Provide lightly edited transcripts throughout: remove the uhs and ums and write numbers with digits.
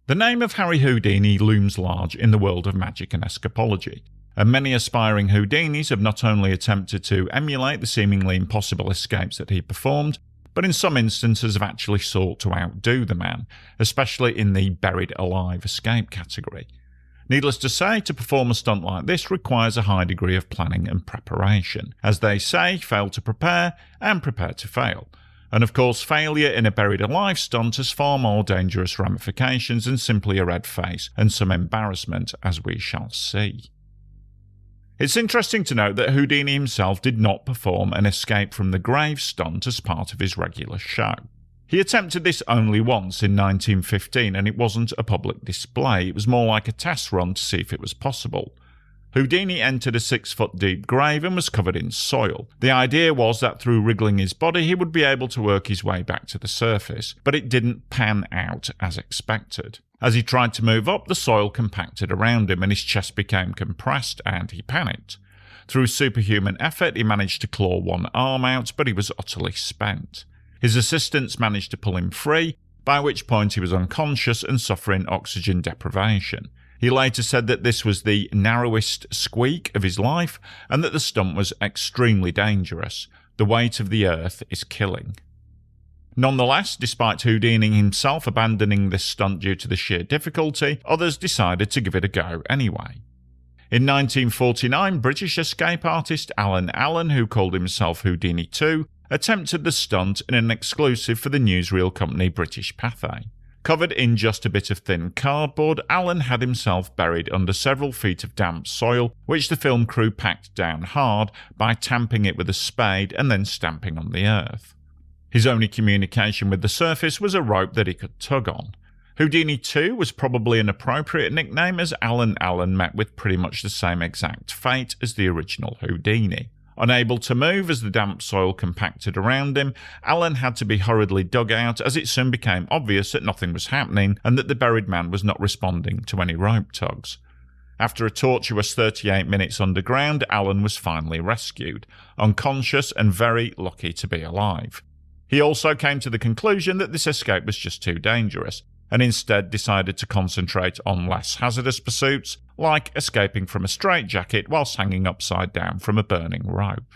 The name of Harry Houdini looms large in the world of magic and escapology, and many aspiring Houdinis have not only attempted to emulate the seemingly impossible escapes that he performed, but in some instances have actually sought to outdo the man, especially in the buried alive escape category. Needless to say, to perform a stunt like this requires a high degree of planning and preparation. As they say, fail to prepare and prepare to fail. And of course, failure in a buried alive stunt has far more dangerous ramifications than simply a red face and some embarrassment, as we shall see. It's interesting to note that Houdini himself did not perform an escape from the grave stunt as part of his regular show. He attempted this only once in 1915, and it wasn't a public display, it was more like a test run to see if it was possible. Houdini entered a 6-foot-deep grave and was covered in soil. The idea was that through wriggling his body he would be able to work his way back to the surface, but it didn't pan out as expected. As he tried to move up, the soil compacted around him and his chest became compressed and he panicked. Through superhuman effort he managed to claw one arm out, but he was utterly spent. His assistants managed to pull him free, by which point he was unconscious and suffering oxygen deprivation. He later said that this was the narrowest squeak of his life and that the stunt was extremely dangerous. The weight of the earth is killing. Nonetheless, despite Houdini himself abandoning this stunt due to the sheer difficulty, others decided to give it a go anyway. In 1949, British escape artist Alan Allen, who called himself Houdini 2, attempted the stunt in an exclusive for the newsreel company British Pathe. Covered in just a bit of thin cardboard, Allen had himself buried under several feet of damp soil, which the film crew packed down hard by tamping it with a spade and then stamping on the earth. His only communication with the surface was a rope that he could tug on. Houdini 2 was probably an appropriate nickname, as Alan Allen met with pretty much the same exact fate as the original Houdini. Unable to move as the damp soil compacted around him, Allen had to be hurriedly dug out, as it soon became obvious that nothing was happening and that the buried man was not responding to any rope tugs. After a tortuous 38 minutes underground, Allen was finally rescued, unconscious and very lucky to be alive. He also came to the conclusion that this escape was just too dangerous, and instead decided to concentrate on less hazardous pursuits, like escaping from a straitjacket whilst hanging upside down from a burning rope.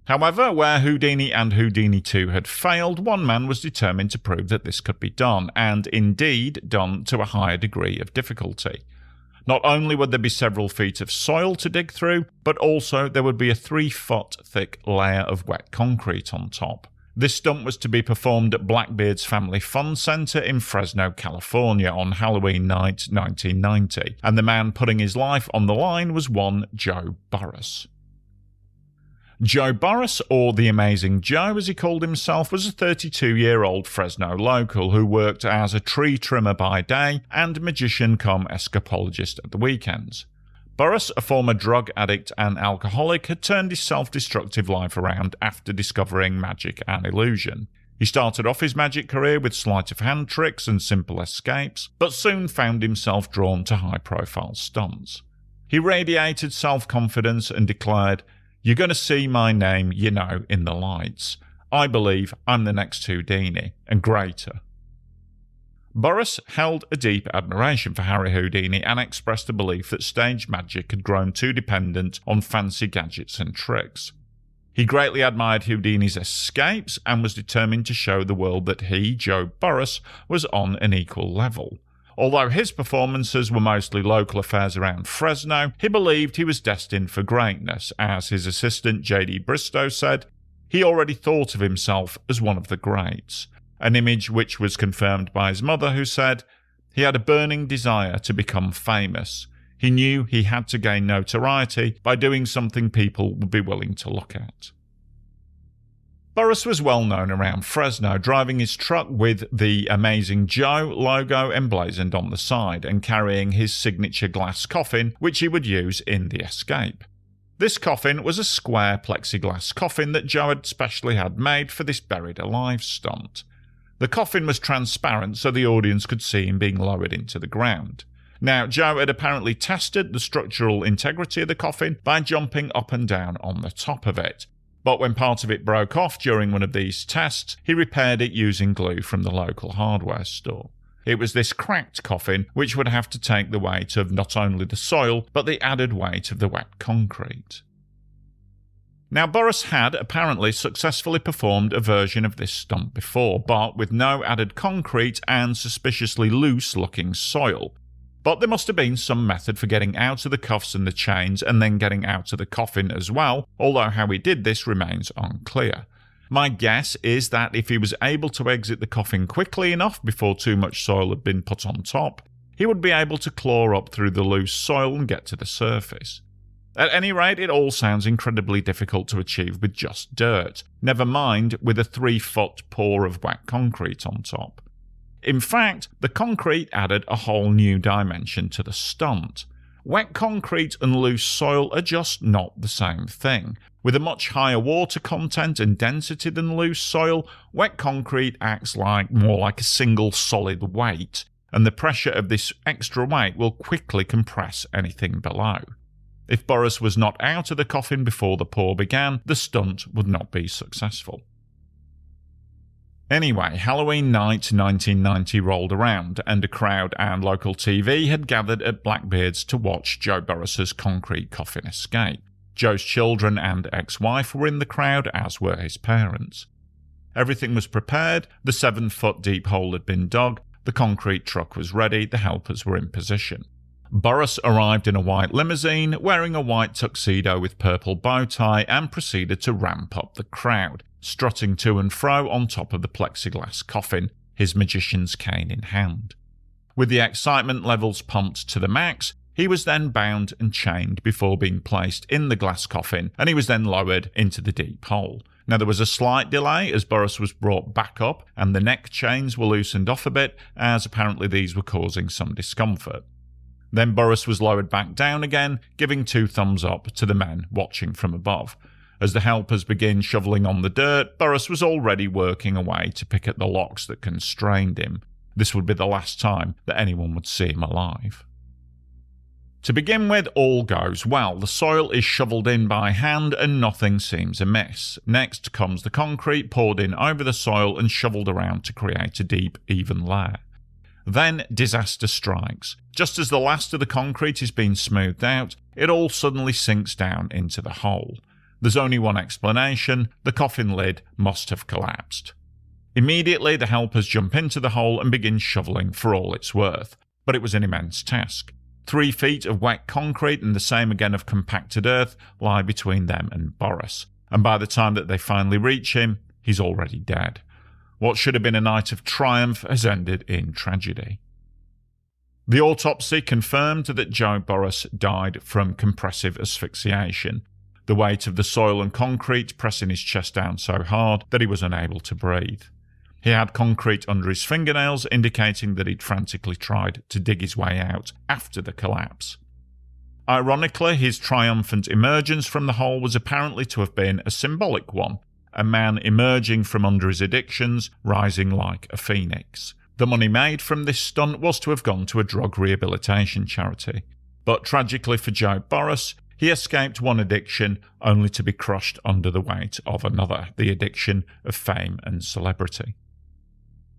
However, where Houdini and Houdini 2 had failed, one man was determined to prove that this could be done, and indeed done to a higher degree of difficulty. Not only would there be several feet of soil to dig through, but also there would be a 3-foot thick layer of wet concrete on top. This stunt was to be performed at Blackbeard's Family Fun Center in Fresno, California on Halloween night 1990, and the man putting his life on the line was one Joe Burrus. Joe Burrus, or the Amazing Joe as he called himself, was a 32-year-old Fresno local who worked as a tree trimmer by day and magician-cum-escapologist at the weekends. Burrus, a former drug addict and alcoholic, had turned his self-destructive life around after discovering magic and illusion. He started off his magic career with sleight-of-hand tricks and simple escapes, but soon found himself drawn to high-profile stunts. He radiated self-confidence and declared, "You're going to see my name, you know, in the lights. I believe I'm the next Houdini, and greater." Burrus held a deep admiration for Harry Houdini and expressed a belief that stage magic had grown too dependent on fancy gadgets and tricks. He greatly admired Houdini's escapes and was determined to show the world that he, Joe Burrus, was on an equal level. Although his performances were mostly local affairs around Fresno, he believed he was destined for greatness. As his assistant J.D. Bristow said, he already thought of himself as one of the greats, an image which was confirmed by his mother, who said, "He had a burning desire to become famous. He knew he had to gain notoriety by doing something people would be willing to look at." Burrus was well known around Fresno, driving his truck with the Amazing Joe logo emblazoned on the side and carrying his signature glass coffin, which he would use in the escape. This coffin was a square plexiglass coffin that Joe had specially had made for this buried alive stunt. The coffin was transparent so the audience could see him being lowered into the ground. Now, Joe had apparently tested the structural integrity of the coffin by jumping up and down on the top of it. But when part of it broke off during one of these tests, he repaired it using glue from the local hardware store. It was this cracked coffin which would have to take the weight of not only the soil, but the added weight of the wet concrete. Now, Burrus had apparently successfully performed a version of this stunt before, but with no added concrete and suspiciously loose-looking soil. But there must have been some method for getting out of the cuffs and the chains and then getting out of the coffin as well, although how he did this remains unclear. My guess is that if he was able to exit the coffin quickly enough before too much soil had been put on top, he would be able to claw up through the loose soil and get to the surface. At any rate, it all sounds incredibly difficult to achieve with just dirt, never mind with a 3-foot pour of wet concrete on top. In fact, the concrete added a whole new dimension to the stunt. Wet concrete and loose soil are just not the same thing. With a much higher water content and density than loose soil, wet concrete acts more like a single solid weight, and the pressure of this extra weight will quickly compress anything below. If Burrus was not out of the coffin before the pour began, the stunt would not be successful. Anyway, Halloween night 1990 rolled around, and a crowd and local TV had gathered at Blackbeard's to watch Joe Burrus's concrete coffin escape. Joe's children and ex-wife were in the crowd, as were his parents. Everything was prepared, the 7-foot deep hole had been dug, the concrete truck was ready, the helpers were in position. Burrus arrived in a white limousine, wearing a white tuxedo with purple bow tie, and proceeded to ramp up the crowd, strutting to and fro on top of the plexiglass coffin, his magician's cane in hand. With the excitement levels pumped to the max, he was then bound and chained before being placed in the glass coffin, and he was then lowered into the deep hole. Now, there was a slight delay as Burrus was brought back up and the neck chains were loosened off a bit, as apparently these were causing some discomfort. Then Burrus was lowered back down again, giving 2 thumbs up to the men watching from above. As the helpers began shoveling on the dirt, Burrus was already working away to pick at the locks that constrained him. This would be the last time that anyone would see him alive. To begin with, all goes well. The soil is shoveled in by hand and nothing seems amiss. Next comes the concrete poured in over the soil and shoveled around to create a deep, even layer. Then disaster strikes. Just as the last of the concrete is being smoothed out, it all suddenly sinks down into the hole. There's only one explanation: the coffin lid must have collapsed. Immediately, the helpers jump into the hole and begin shoveling for all it's worth. But it was an immense task. 3 feet of wet concrete and the same again of compacted earth lie between them and Burrus. And by the time that they finally reach him, he's already dead. What should have been a night of triumph has ended in tragedy. The autopsy confirmed that Joe Burrus died from compressive asphyxiation, the weight of the soil and concrete pressing his chest down so hard that he was unable to breathe. He had concrete under his fingernails, indicating that he'd frantically tried to dig his way out after the collapse. Ironically, his triumphant emergence from the hole was apparently to have been a symbolic one, a man emerging from under his addictions, rising like a phoenix. The money made from this stunt was to have gone to a drug rehabilitation charity. But tragically for Joe Burrus, he escaped one addiction only to be crushed under the weight of another, the addiction of fame and celebrity.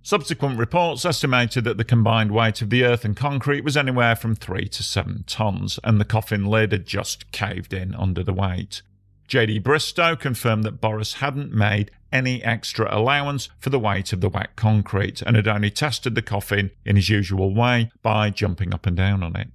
Subsequent reports estimated that the combined weight of the earth and concrete was anywhere from 3 to 7 tons, and the coffin lid had just caved in under the weight. J.D. Bristow confirmed that Burrus hadn't made any extra allowance for the weight of the wet concrete and had only tested the coffin in his usual way by jumping up and down on it.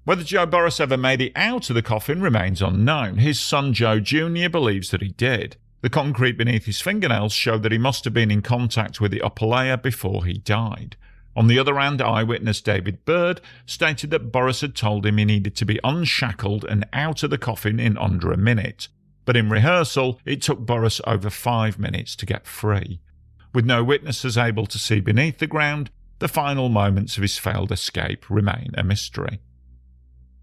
Whether Joe Burrus ever made it out of the coffin remains unknown. His son Joe Jr. believes that he did. The concrete beneath his fingernails showed that he must have been in contact with the upper layer before he died. On the other hand, eyewitness David Bird stated that Burrus had told him he needed to be unshackled and out of the coffin in under a minute. But in rehearsal, it took Burrus over 5 minutes to get free. With no witnesses able to see beneath the ground, the final moments of his failed escape remain a mystery.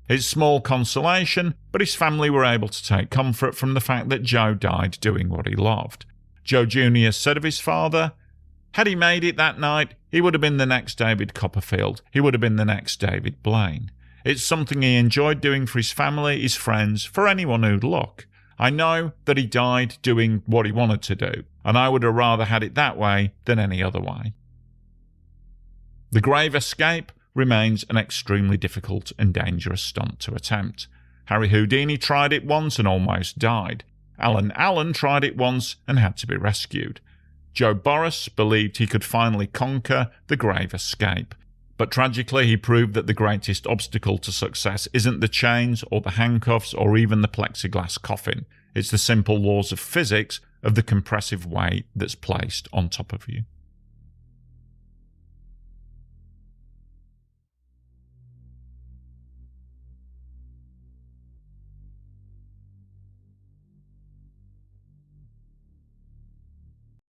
It's small consolation, but his family were able to take comfort from the fact that Joe died doing what he loved. Joe Jr. said of his father, "Had he made it that night, he would have been the next David Copperfield. He would have been the next David Blaine. It's something he enjoyed doing for his family, his friends, for anyone who'd look. I know that he died doing what he wanted to do, and I would have rather had it that way than any other way." The grave escape remains an extremely difficult and dangerous stunt to attempt. Harry Houdini tried it once and almost died. Alan Allen tried it once and had to be rescued. Joe Burrus believed he could finally conquer the grave escape. But tragically, he proved that the greatest obstacle to success isn't the chains or the handcuffs or even the plexiglass coffin. It's the simple laws of physics of the compressive weight that's placed on top of you.